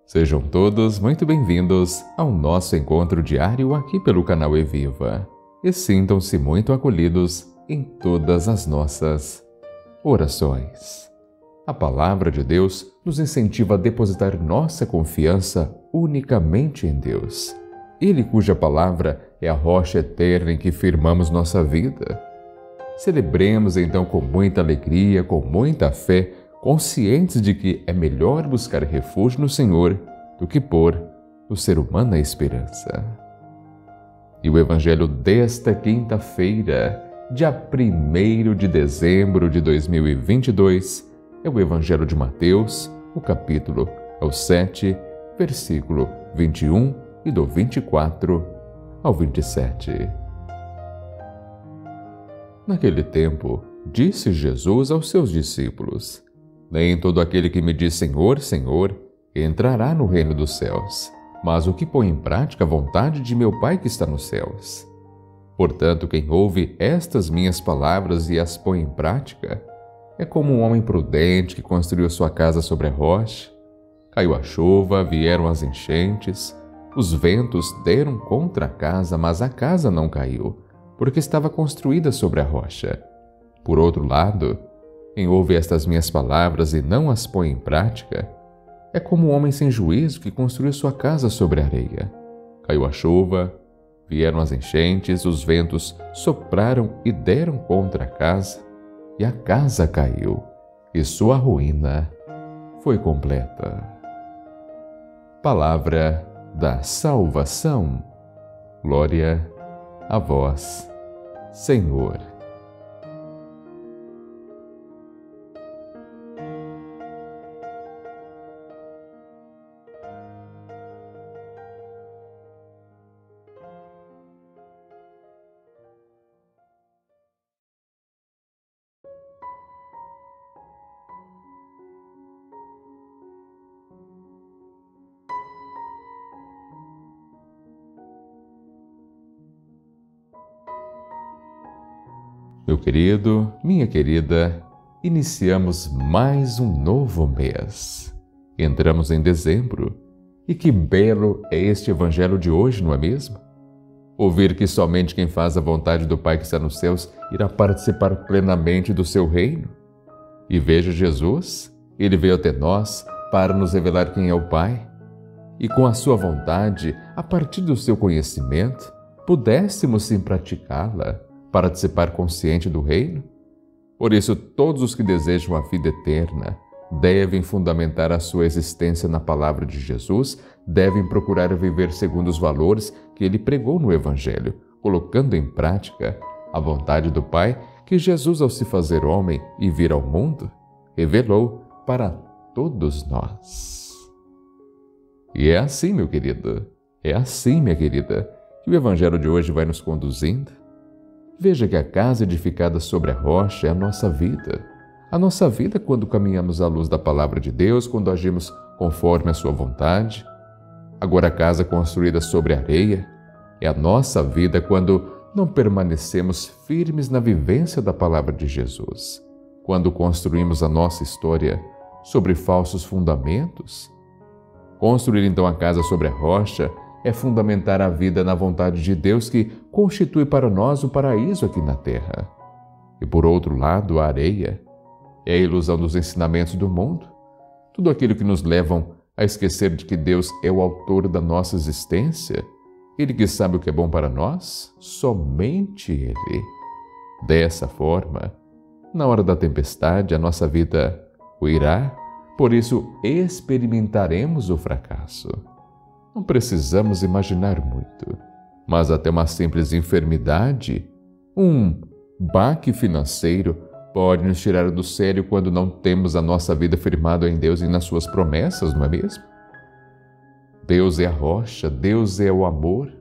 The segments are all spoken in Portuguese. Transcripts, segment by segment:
Sejam todos muito bem-vindos ao nosso encontro diário aqui pelo canal Eviva e sintam-se muito acolhidos em todas as nossas orações. A Palavra de Deus nos incentiva a depositar nossa confiança unicamente em Deus, Ele cuja palavra é a rocha eterna em que firmamos nossa vida. Celebremos então com muita alegria, com muita fé, conscientes de que é melhor buscar refúgio no Senhor do que pôr o ser humano na esperança. E o Evangelho desta quinta-feira, dia 1º de dezembro de 2022, é o Evangelho de Mateus, o capítulo 7, versículo 21 e do 24 ao 27. Naquele tempo, disse Jesus aos seus discípulos: Nem todo aquele que me diz Senhor, Senhor, entrará no reino dos céus, mas o que põe em prática a vontade de meu Pai que está nos céus. Portanto, quem ouve estas minhas palavras e as põe em prática, é como um homem prudente que construiu sua casa sobre a rocha. Caiu a chuva, vieram as enchentes, os ventos deram contra a casa, mas a casa não caiu, porque estava construída sobre a rocha. Por outro lado, quem ouve estas minhas palavras e não as põe em prática, é como um homem sem juízo que construiu sua casa sobre a areia. Caiu a chuva, vieram as enchentes, os ventos sopraram e deram contra a casa, e a casa caiu, e sua ruína foi completa. Palavra da salvação. Glória a vós, Senhor. Meu querido, minha querida, iniciamos mais um novo mês. Entramos em dezembro, e que belo é este Evangelho de hoje, não é mesmo? Ouvir que somente quem faz a vontade do Pai que está nos céus irá participar plenamente do seu reino. E veja Jesus, Ele veio até nós para nos revelar quem é o Pai, e com a sua vontade, a partir do seu conhecimento, pudéssemos sim praticá-la, participar consciente do reino? Por isso, todos os que desejam a vida eterna devem fundamentar a sua existência na palavra de Jesus, devem procurar viver segundo os valores que ele pregou no Evangelho, colocando em prática a vontade do Pai que Jesus, ao se fazer homem e vir ao mundo, revelou para todos nós. E é assim, meu querido, é assim, minha querida, que o Evangelho de hoje vai nos conduzindo. Veja que a casa edificada sobre a rocha é a nossa vida. A nossa vida quando caminhamos à luz da palavra de Deus, quando agimos conforme a sua vontade. Agora a casa construída sobre a areia é a nossa vida quando não permanecemos firmes na vivência da palavra de Jesus. Quando construímos a nossa história sobre falsos fundamentos. Construir então a casa sobre a rocha é fundamentar a vida na vontade de Deus que constitui para nós o paraíso aqui na terra. E por outro lado, a areia é a ilusão dos ensinamentos do mundo, tudo aquilo que nos levam a esquecer de que Deus é o autor da nossa existência, Ele que sabe o que é bom para nós, somente Ele. Dessa forma, na hora da tempestade, a nossa vida ruirá, por isso experimentaremos o fracasso. Não precisamos imaginar muito, mas até uma simples enfermidade, um baque financeiro, pode nos tirar do sério quando não temos a nossa vida firmada em Deus e nas suas promessas, não é mesmo? Deus é a rocha, Deus é o amor,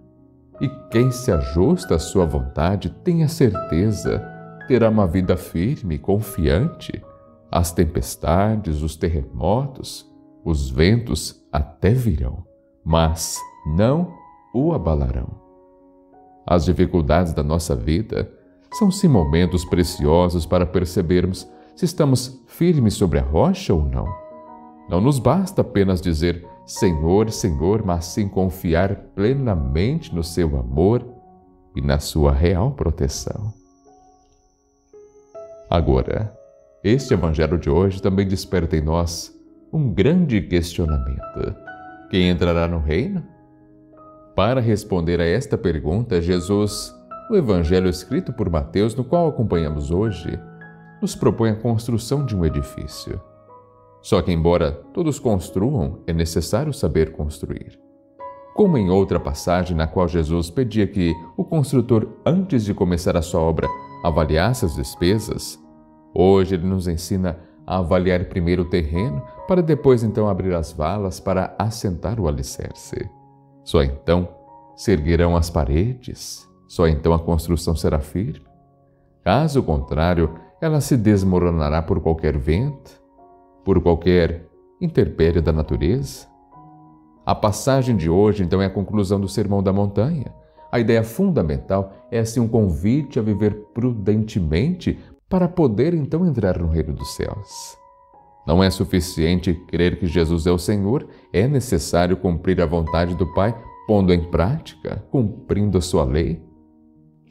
e quem se ajusta à sua vontade, tenha certeza, terá uma vida firme e confiante. As tempestades, os terremotos, os ventos até virão, mas não o abalarão. As dificuldades da nossa vida são sim momentos preciosos para percebermos se estamos firmes sobre a rocha ou não. Não nos basta apenas dizer Senhor, Senhor, mas sim confiar plenamente no seu amor e na sua real proteção. Agora, este Evangelho de hoje também desperta em nós um grande questionamento. Quem entrará no reino? Para responder a esta pergunta, Jesus, no Evangelho escrito por Mateus, no qual acompanhamos hoje, nos propõe a construção de um edifício. Só que, embora todos construam, é necessário saber construir. Como em outra passagem na qual Jesus pedia que o construtor, antes de começar a sua obra, avaliasse as despesas, hoje ele nos ensina a avaliar primeiro o terreno, para depois então abrir as valas para assentar o alicerce. Só então se erguerão as paredes, só então a construção será firme. Caso contrário, ela se desmoronará por qualquer vento, por qualquer intempérie da natureza. A passagem de hoje, então, é a conclusão do Sermão da Montanha. A ideia fundamental é assim um convite a viver prudentemente para poder, então, entrar no reino dos céus. Não é suficiente crer que Jesus é o Senhor, é necessário cumprir a vontade do Pai, pondo em prática, cumprindo a sua lei.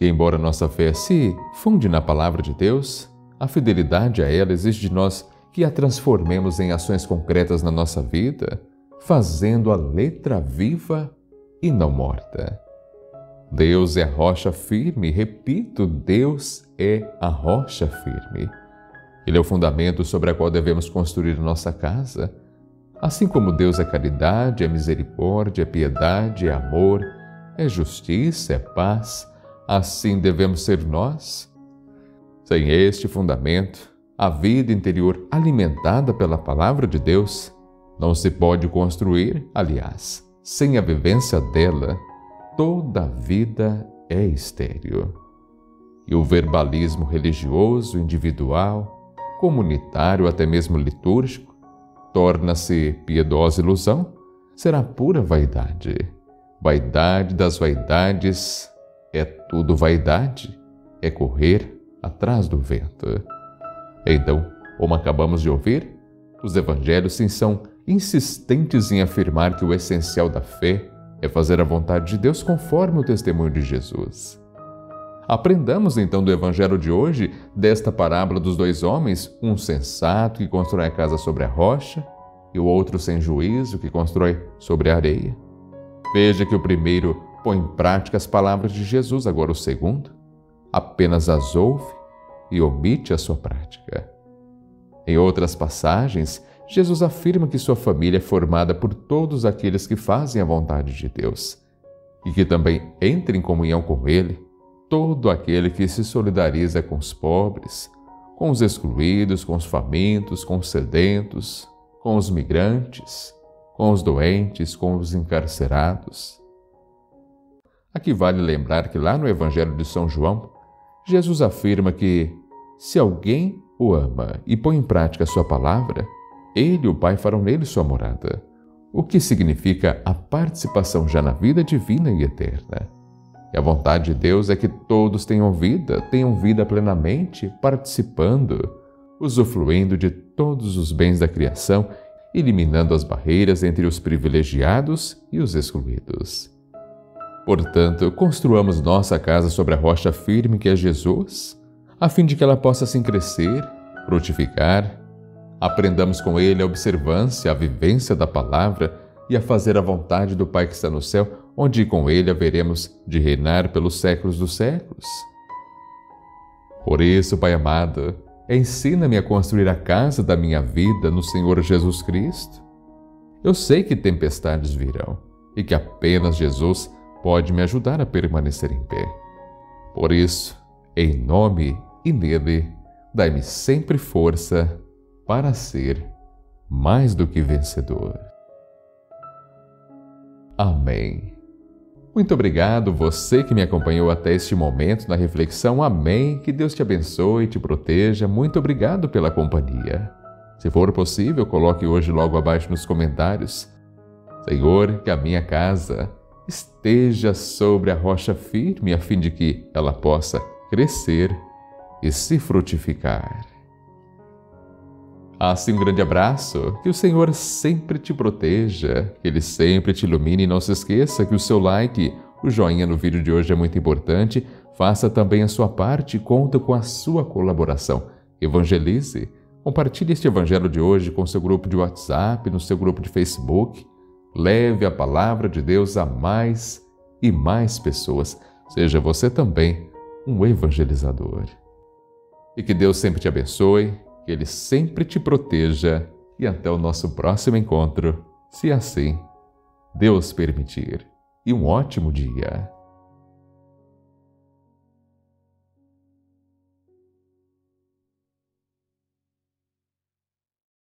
E embora nossa fé se funde na palavra de Deus, a fidelidade a ela exige de nós que a transformemos em ações concretas na nossa vida, fazendo a letra viva e não morta. Deus é a rocha firme, repito, Deus é a rocha firme. Ele é o fundamento sobre o qual devemos construir nossa casa. Assim como Deus é caridade, é misericórdia, é piedade, é amor, é justiça, é paz, assim devemos ser nós. Sem este fundamento, a vida interior alimentada pela palavra de Deus não se pode construir, aliás, sem a vivência dela, toda a vida é estéril. E o verbalismo religioso, individual, comunitário, até mesmo litúrgico, torna-se piedosa ilusão, será pura vaidade. Vaidade das vaidades é tudo vaidade, é correr atrás do vento. Então, como acabamos de ouvir, os evangelhos sim são insistentes em afirmar que o essencial da fé é fazer a vontade de Deus conforme o testemunho de Jesus. Aprendamos então do evangelho de hoje, desta parábola dos dois homens, um sensato que constrói a casa sobre a rocha e o outro sem juízo que constrói sobre a areia. Veja que o primeiro põe em prática as palavras de Jesus, agora o segundo apenas as ouve e omite a sua prática. Em outras passagens, Jesus afirma que sua família é formada por todos aqueles que fazem a vontade de Deus e que também entra em comunhão com Ele todo aquele que se solidariza com os pobres, com os excluídos, com os famintos, com os sedentos, com os migrantes, com os doentes, com os encarcerados. Aqui vale lembrar que lá no Evangelho de São João, Jesus afirma que, se alguém o ama e põe em prática a sua palavra, ele e o Pai farão nele sua morada, o que significa a participação já na vida divina e eterna. E a vontade de Deus é que todos tenham vida plenamente, participando, usufruindo de todos os bens da criação, eliminando as barreiras entre os privilegiados e os excluídos. Portanto, construamos nossa casa sobre a rocha firme que é Jesus, a fim de que ela possa assim crescer, frutificar. Aprendamos com Ele a observância, a vivência da palavra e a fazer a vontade do Pai que está no céu, onde com Ele haveremos de reinar pelos séculos dos séculos. Por isso, Pai amado, ensina-me a construir a casa da minha vida no Senhor Jesus Cristo. Eu sei que tempestades virão e que apenas Jesus pode me ajudar a permanecer em pé. Por isso, em nome e nele, dai-me sempre força para ser mais do que vencedor. Amém. Muito obrigado, você que me acompanhou até este momento na reflexão. Amém. Que Deus te abençoe e te proteja. Muito obrigado pela companhia. Se for possível, coloque hoje logo abaixo nos comentários: Senhor, que a minha casa esteja sobre a rocha firme, a fim de que ela possa crescer e se frutificar. Assim, um grande abraço, que o Senhor sempre te proteja, que Ele sempre te ilumine e não se esqueça que o seu like, o joinha no vídeo de hoje é muito importante. Faça também a sua parte e conta com a sua colaboração. Evangelize, compartilhe este evangelho de hoje com seu grupo de WhatsApp, no seu grupo de Facebook. Leve a palavra de Deus a mais e mais pessoas. Seja você também um evangelizador. E que Deus sempre te abençoe, que Ele sempre te proteja e até o nosso próximo encontro, se assim Deus permitir. E um ótimo dia!